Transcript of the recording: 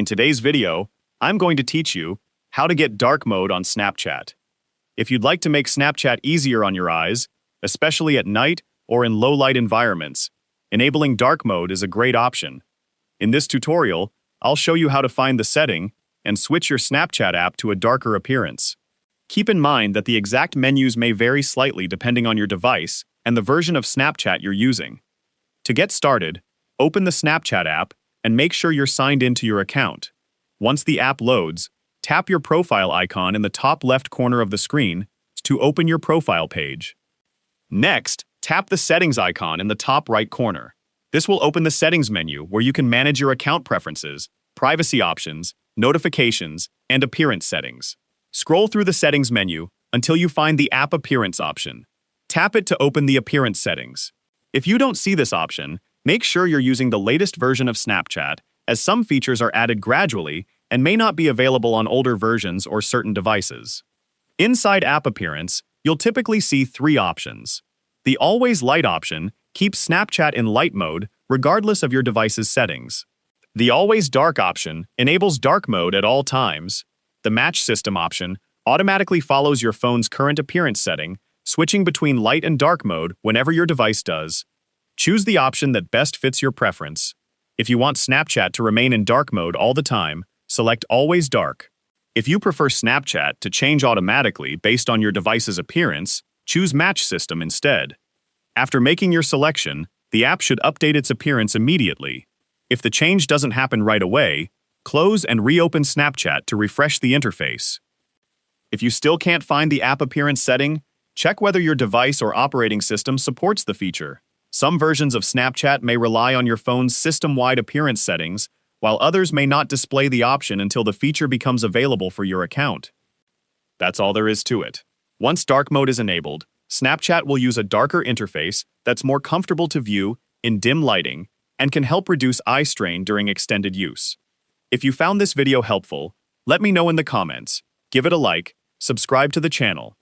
In today's video, I'm going to teach you how to get dark mode on Snapchat. If you'd like to make Snapchat easier on your eyes, especially at night or in low-light environments, enabling dark mode is a great option. In this tutorial, I'll show you how to find the setting and switch your Snapchat app to a darker appearance. Keep in mind that the exact menus may vary slightly depending on your device and the version of Snapchat you're using. To get started, open the Snapchat app and make sure you're signed into your account. Once the app loads, tap your profile icon in the top left corner of the screen to open your profile page. Next, tap the settings icon in the top right corner. This will open the settings menu where you can manage your account preferences, privacy options, notifications, and appearance settings. Scroll through the settings menu until you find the app appearance option. Tap it to open the appearance settings. If you don't see this option, make sure you're using the latest version of Snapchat, as some features are added gradually and may not be available on older versions or certain devices. Inside app appearance, you'll typically see three options. The Always Light option keeps Snapchat in light mode regardless of your device's settings. The Always Dark option enables dark mode at all times. The Match System option automatically follows your phone's current appearance setting, switching between light and dark mode whenever your device does. Choose the option that best fits your preference. If you want Snapchat to remain in dark mode all the time, select Always Dark. If you prefer Snapchat to change automatically based on your device's appearance, choose Match System instead. After making your selection, the app should update its appearance immediately. If the change doesn't happen right away, close and reopen Snapchat to refresh the interface. If you still can't find the app appearance setting, check whether your device or operating system supports the feature. Some versions of Snapchat may rely on your phone's system-wide appearance settings, while others may not display the option until the feature becomes available for your account. That's all there is to it. Once dark mode is enabled, Snapchat will use a darker interface that's more comfortable to view in dim lighting and can help reduce eye strain during extended use. If you found this video helpful, let me know in the comments, give it a like, subscribe to the channel,